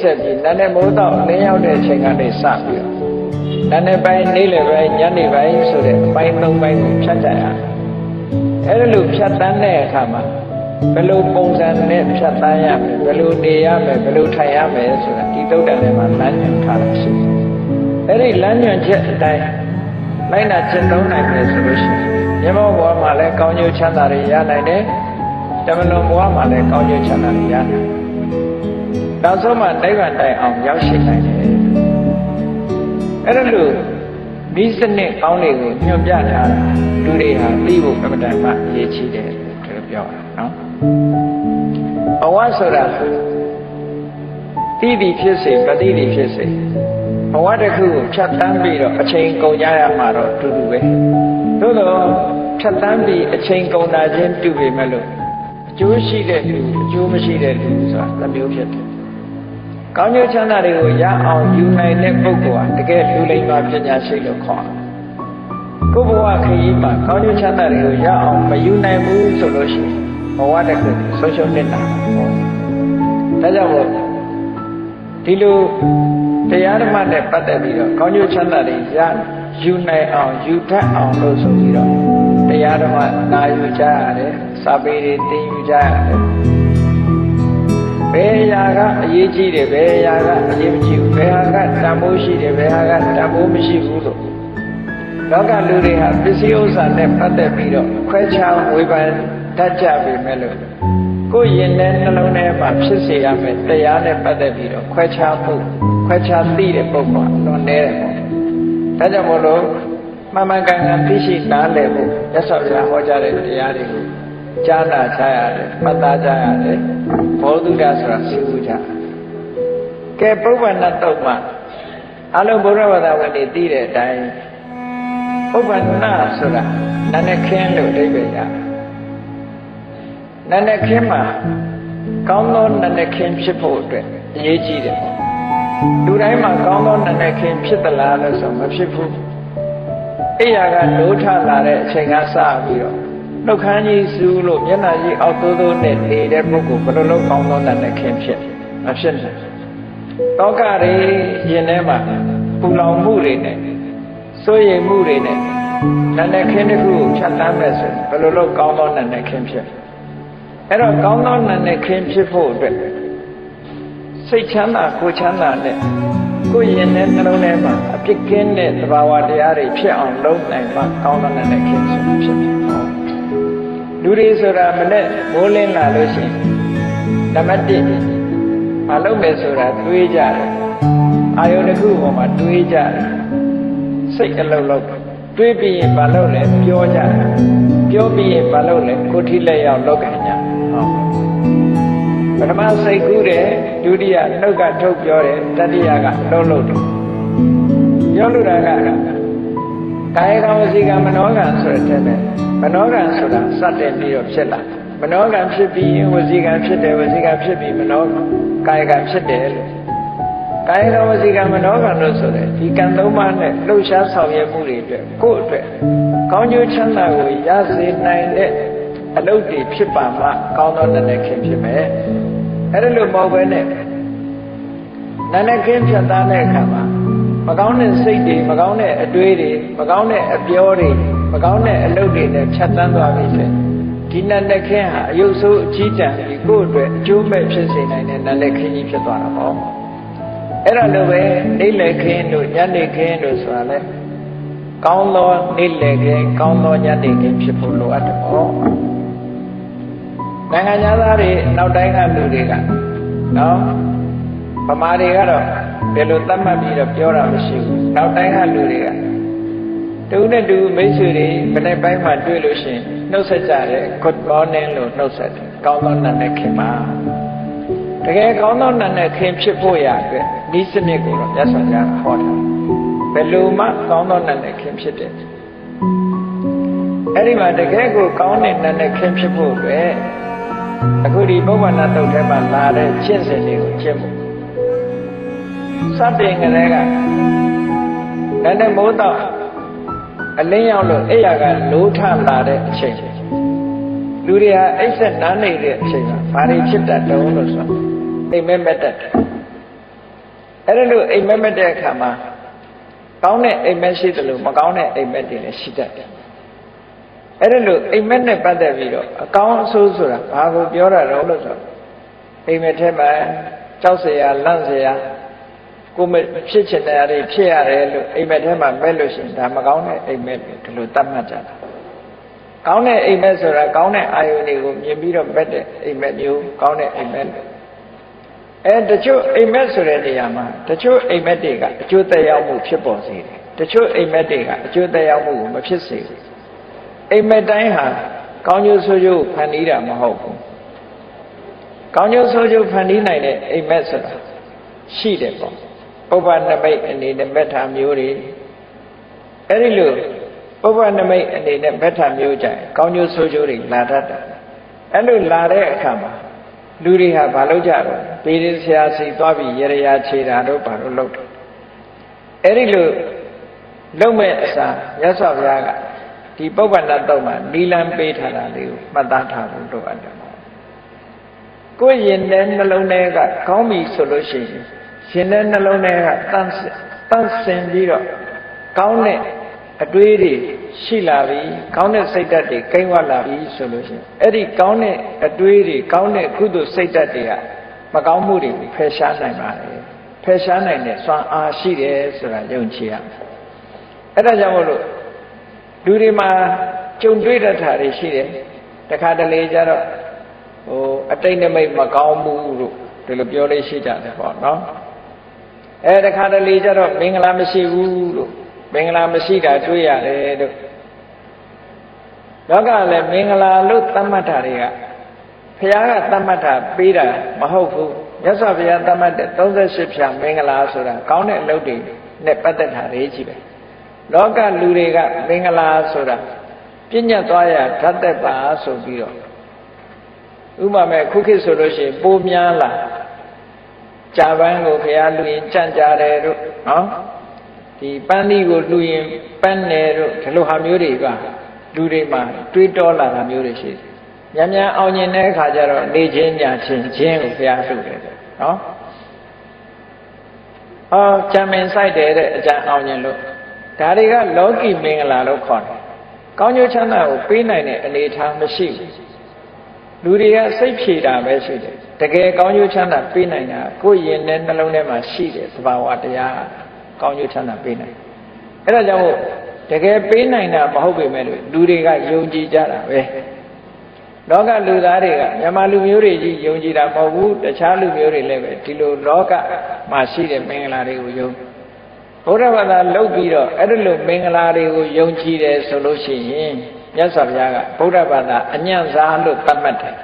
ဆက်ပြီးနာနဲ့မိုးတော့လင်းရောက်တဲ့အချိန်ကနေစပြီးတော့နာနဲ့ပိုင်းနေ့လယ်ပိုင်းညနေပိုင်းဆိုတဲ့အပိုင်း၃ပိုင်းကိုဖြတ်ကြရအဲ့ဒါလို့ဖြတ်တန်းတဲ့အခါမှာဘယ်လိုပုံစံနဲ့ဖြတ်တန်းရမလဲဘယ်လိုနေရမယ်ဘယ်လိုထိုင်ရမယ်ဆိုတာဒီသုတ္တန်ထဲမှာလမ်းညွှန်ထားတာရှိတယ်အဲ့ဒီလမ်းညွှန်ချက်အတိုင်းလိုက်နာကျင့်သုံးနိုင်မယ်ဆိုလို့ရှိရင်မြတ်ဘဝမှာလည်းကောင်းကျိုးချမ်းသာတွေရနိုင်တယ်တမလွန်ဘဝမှာလည်းကောင်းကျိုးချမ်းသာတွေရနိုင်တယ်နောက်ဆုံးမှနိဗ္ဗာန်တိုင်အောင်ရောက်ရှိနိုင်တယ်အဲ့ဒါလို့ဒီစနစ်ကောင်းတွေကိုညွှန်ပြထားတာလူတွေဟာသိဖို့အမှန်တမ်းမှအရေးကြီးတယ်လို့ပြောတာနော်ဘဝဆိုတာတိတိဖြစ်စေပฏิတိဖြစ်စေဘဝတစ်ခုကိုဖြတ်တန်းပြီးတော့အချိန်ကုန်ကြရမှာတော့တူတူပဲသို့တော့ဖြတ်တန်းပြီးအချိန်ကုန်တာချင်းတူပေမဲ့လို့အကျိုးရှိတဲ့လူအကျိုးမရှိတဲ့လူဆိုတာတစ်မျိုးဖြစ်တယ်ကောင်းကျိုးချမ်းသာတွေကိုရအောင်ယူနိုင်တဲ့ပုဂ္ဂိုလ်ဟာတကယ်လူလိမ္မာပညာရှိလို့ခေါ်တယ်ကိုယ်ဘဝခရီးမှာကောင်းကျိုးချမ်းသာတွေကိုရအောင်မယူနိုင်ဘူးဆိုလို့ရှိရင်ဘဝတစ်ခုဆုံးရှုံးနေတာဒါကြောင့်မို့ဒီလိုတရားဓမ္မနဲ့ပတ်သက်ပြီးတော့ကောင်းကျိုးချမ်းသာတွေရယူနိုင်အောင်ယူတတ်အောင်လို့ဆိုပြီးတော့တရားဓမ္မနာယူကြရတယ်စာပေတွေသင်ယူကြရတယ်ဘယ်အရာကအရေးကြီးတယ်ဘယ်အရာကအရေးမကြီးဘူးဘယ်ဟာကတန်ဖိုးရှိတယ်ဘယ်ဟာကတန်ဖိုးမရှိဘူးလို့လောကလူတွေဟာပစ္စည်းဥစ္စာနဲ့ပတ်သက်ပြီးတော့ခွဲခြားဝေဖန်တတ်ကြပေမဲ့လို့ကိုယ်ရင်ထဲနှလုံးထဲမှာဖြစ်စေရမယ်တရားနဲ့ပတ်သက်ပြီးတော့ခွဲခြားသိတဲ့ပုဂ္ဂိုလ်လွန်နေတယ်ပေါ့ဒါကြောင့်မို့လို့မှန်မှန်ကန်ကန်သိရှိနားလည်ဖို့ရသော်ပြဟောကြားတဲ့တရားတွေကိုကြားနာကြရတယ်မှတ်သားကြရတယ်ဘောဓုဒဆိုတာသိဖို့ကြကဲပုဗ္ဗန္နတုတ်မှာအလုံးဘုရားဘာသာဝင်တွေသိတဲ့အတိုင်းပုဗ္ဗန္နဆိုတာနာနဲ့ခင်းလို့အဓိပ္ပာယ်ရတယ်နာနဲ့ခင်းမှာကောင်းသောနာနဲ့ခင်းဖြစ်ဖို့အတွက်အရေးကြီးတယ်လူတိုင်းမှာကောင်းသောနာနဲ့ခင်းဖြစ်သလားလို့ဆိုမဖြစ်ဘူးအိယာကနိုးထလာတဲ့အချိန်ကစပြီးတော့နှုတ်ခမ်းကြီးစူးလို့မျက်နှာကြီးအောက်သိုးသိုးနဲ့နေတဲ့ပုဂ္ဂိုလ်ဘယ်လိုလုပ်ကောင်းသောနာနဲ့ခင်းဖြစ်မဖြစ်နိုင်တောကတွေရင်ထဲမှာပူလောင်မှုတွေနဲ့စိုးရိမ်မှုတွေနဲ့နာနဲ့ခင်းတစ်ခုကိုဖြတ်တန်းမဲ့ဆိုဘယ်လိုလုပ်ကောင်းသောနာနဲ့ခင်းဖြစ်အဲ့တော့ကောင်းသောနာနဲ့ခင်းဖြစ်ဖို့အတွက်စိတ်ချမ်းသာကိုယ်ချမ်းသာနဲ့ကိုယ်ရင်ထဲနှလုံးထဲမှာအပြစ်ကင်းတဲ့သဘာဝတရားတွေဖြစ်အောင်လုပ်နိုင်မှကောင်းသောနာနဲ့ခင်းဖြစ်ဖြစ်လူတွေဆိုတာမနဲ့မိုးလင်းလာလို့ရှိရင်နံပါတ်1မလုပ်မယ်ဆိုတာတွေးကြတယ်အာယုန်တစ်ခုပေါ်မှာတွေးကြတယ်စိတ်အလုံးလုံးတွေးပြီးရင်မလုပ်လဲပြောကြတယ်ပြောပြီးရင်မလုပ်လဲကိုယ်ထိလက်ရောက်လုပ်ကြတယ်ပထမစိတ်ကူးတယ်ဒုတိယနှုတ်ကထုတ်ပြောတယ်တတိယကလှုပ်တယ်ပြောလို့တာကကာယကံဝစီကံမနောကံဆိုတဲ့တဲ့မနောကံဆိုတာစတဲ့ပြီးတော့ဖြစ်လာမနောကံဖြစ်ပြီးဝစီကံဖြစ်တယ်ဝစီကံဖြစ်ပြီးမနောကာယကံဖြစ်တယ်လို့ကာယကံဝစီကံမနောကံလို့ဆိုတဲ့ဒီကံသုံးပါးနဲ့လှုပ်ရှားဆောင်ရွက်မှုတွေအတွက်ကိုယ့်အတွက်ကောင်းကျိုးချမ်းသာကိုရစေနိုင်တဲ့အလုပ်တွေဖြစ်ပါမှကောင်းသောနာနဲ့ခင်ဖြစ်မယ်အဲ့ဒါလို့မဟုတ်ပဲနဲ့နာနဲ့ခင်ဖြတ်သားတဲ့အခါမှာမကောင်းတဲ့စိတ်တွေမကောင်းတဲ့အတွေးတွေမကောင်းတဲ့အပြောတွေမကောင်းတဲ့အလုပ်တွေနဲ့ဖြတ်တန်းသွားပြီဆိုဒီနာနဲ့ခင်ဟာအယုတ်ဆိုးအကြီးတန်းပြီးကိုယ့်အတွက်အကျိုးမဲ့ဖြစ်စေနိုင်တဲ့နာနဲ့ခင်ကြီးဖြစ်သွားတာပေါ့အဲ့ဒါလိုပဲနေ့လည်ခင်းတို့ညနေခင်းတို့ဆိုတာလဲကောင်းသောနေ့လည်ခင်းကောင်းသောညနေခင်းဖြစ်ဖို့လိုအပ်တယ်ပေါ့နိုင်ငံသားတွေနောက်တိုင်းကလူတွေကနော်ဗမာတွေကတော့ဘယ်လိုသတ်မှတ်ပြီးတော့ပြောတာမရှိဘူးနောက်တိုင်းကလူတွေကတူနဲ့တူမိတ်ဆွေတွေဘယ်နဲ့ပိုင်းမှတွေ့လို့ရှိရင်နှုတ်ဆက်ကြတယ် good morning လို့နှုတ်ဆက်တယ်ကောင်းသောနာနဲ့ခင်ပါတကယ်ကောင်းသောနာနဲ့ခင်ဖြစ်ဖို့ရအတွက်ဒီစနစ်ကိုတော့မြတ်စွာဘုရားဟောတာဘယ်လိုမှကောင်းသောနာနဲ့ခင်ဖြစ်တယ်အဲ့ဒီမှာတကယ်ကိုကောင်းတဲ့နာနဲ့ခင်ဖြစ်ဖို့အတွက်အခုဒီပုဗ္ဗန္နတုတ်ထဲမှာလာတဲ့ကျင့်စဉ်တွေကိုကျင့်ဖို့စတင်ကလေးကနဲ့မိုးတော့အလင်းရောက်လို့အိယာကလိုးထလာတဲ့အချိန်လူတွေဟာအိပ်ဆက်နားနေတဲ့အချိန်မှာဘာတွေဖြစ်တတ်တုံးလို့ဆိုအိမ်မက်မက်တတ်တယ် အဲ့ဒါလို့အိမ်မက်တဲ့အခါမှာကောင်းတဲ့အိမ်မက်ရှိတယ်လို့မကောင်းတဲ့အိမ်မက်တွေလည်းရှိတတ်တယ်အဲ့ဒါလို့အိမ်မက်နဲ့ပတ်သက်ပြီးတော့အကောင်းအဆိုးဆိုတာဘာကိုပြောတာတော့လို့ဆိုအိမ်မက်ထဲမှာကြောက်เสียလန့်เสียကိုမဖြစ်ချင်တဲ့အရာဖြစ်ရတယ်လို့အိမ်မက်ထဲမှာမဲ့လို့ရှိရင်ဒါမကောင်းတဲ့အိမ်မက်တွေဒီလိုတတ်မှတ်ကြတာကောင်းတဲ့အိမ်မက်ဆိုတာကောင်းတဲ့အာယုန်တွေကိုမြင်ပြီးတော့မဲ့တဲ့အိမ်မက်မျိုးကောင်းတဲ့အိမ်မက်တချို့အိမ်မက်ဆိုတဲ့နေရာမှာတချို့အိမ်မက်တွေကအကျိုးသက်ရောက်မှုဖြစ်ပေါ်စေတယ်တချို့အိမ်မက်တွေကအကျိုးသက်ရောက်မှုကိုမဖြစ်စေဘူးအိမ်မက်တိုင်းဟာကောင်းကျိုးဆိုးကျိုးဖန်တီးတာမဟုတ်ဘူးကောင်းကျိုးဆိုးကျိုးဖန်တီးနိုင်တဲ့အိမ်မက်ဆိုတာရှိတယ်ပေါ့ပုပ္ပနမိတ်အနေနဲ့မေတ္တာမျိုးတွေအဲ့ဒီလိုပုပ္ပနမိတ်အနေနဲ့မေတ္တာမျိုးကြရင်ကောင်းကျိုးဆိုးကျိုးတွေလာတတ်တယ်အဲ့လိုလာတဲ့အခါမှာလူတွေဟာဘာလုပ်ကြတော့ပေရဆရာစီသွားပြီးရရခြေတာတို့ဘာလို့လုပ်တယ်အဲ့ဒီလိုလုပ်မဲ့အစားရသော်ဘုရားကဒီပုပ္ပန္နတုတ်မှာနီလံပေးထားတာလေးကိုမှတ်သားထားဖို့လိုအပ်တယ်ကိုယ်ရင်တဲ့နှလုံးထဲကကောင်းပြီဆိုလို့ရှိရင်ရှင်တဲ့နှလုံးထဲကတန့်စင်ပြီးတော့ကောင်းတဲ့အတွေးတွေရှိလာပြီကောင်းတဲ့စိတ်ဓာတ်တွေကိန်းဝလာပြီဆိုလို့ရှိရင်အဲ့ဒီကောင်းတဲ့အတွေးတွေကောင်းတဲ့ကုသိုလ်စိတ်ဓာတ်တွေကမကောင်းမှုတွေဖယ်ရှားနိုင်ပါတယ်ဖယ်ရှားနိုင်တဲ့စွမ်းအားရှိတယ်ဆိုတာယုံကြည်ရအဲ့ဒါကြောင့်မို့လို့လူတွေမှာကြုံတွေ့တတ်တာတွေရှိတယ်တခါတလေကျတော့အတိတ်နမိတ်မကောင်းဘူးလို့ဒီလိုပြောလေးရှိကြတယ်ပေါ့နော်တခါတလေကျတော့မင်္ဂလာမရှိဘူးလို့မင်္ဂလာမရှိတာတွေ့ရတယ်လို့လောကလည်းမင်္ဂလာလို့သတ်မှတ်တာတွေကဘုရားကသတ်မှတ်တာပေးတာမဟုတ်ဘူးမြတ်စွာဘုရားသတ်မှတ်တဲ့38ဖြာမင်္ဂလာဆိုတာကောင်းတဲ့အလုပ်တွေနဲ့ပတ်သက်တာတွေကြီးပဲလောကလူတွေကမင်္ဂလာဆိုတာပြည့်ညတ်သွားရဓာတ်သက်ပါဆိုပြီးတော့ဥပမာခုခေတ်ဆိုလို့ရှိရင်ပိုးများလာကြာပန်းကိုဘုရားလူရင်ကြံ့ကြတယ်တို့နော်ဒီပန်းသီးကိုလူရင်ပန်းတယ်တို့ဒီလိုဟာမျိုးတွေကလူတွေမှာတွေးတောလာတာမျိုးတွေရှိတယ်။မြန်အောင်ကျင်တဲ့အခါကျတော့နေချင်းညာချင်းချင်းကိုဘုရားလှူတယ်နော်။ကြံမင်ဆိုင်တယ်တဲ့အကြံအောင်ကျင်လို့ဒါတွေကလောကီမင်္ဂလာလို့ခေါ်တယ်။ကောင်းကျိုးချမ်းသာကိုပေးနိုင်တဲ့အနေအထားမရှိဘူး။လူတွေကစိတ်ဖြေတာပဲရှိတယ်။တကယ်ကောင်းကျိုးချမ်းသာပေးနိုင်တာကိုယ်ရင်နဲ့နှလုံးထဲမှာရှိတယ်သဘာဝတရားကောင်းကျိုးချမ်းသာပေးနိုင်အဲ့ဒါကြောင့်တကယ်ပေးနိုင်တာမဟုတ်ပေမဲ့လို့လူတွေကယုံကြည်ကြတာပဲလောကလူသားတွေကမြန်မာလူမျိုးတွေကြီးယုံကြည်တာမဟုတ်ဘူးတခြားလူမျိုးတွေလည်းပဲဒီလိုလောကမှာရှိတဲ့မင်္ဂလာတွေကိုယုံဘုရားဘာသာလုပ်ပြီးတော့အဲ့ဒီလိုမင်္ဂလာတွေကိုယုံကြည်တယ်ဆိုလို့ရှိရင်မြတ်စွာဘုရားကဗုဒ္ဓဘာသာအညံ့စားလို့သတ်မှတ်တယ်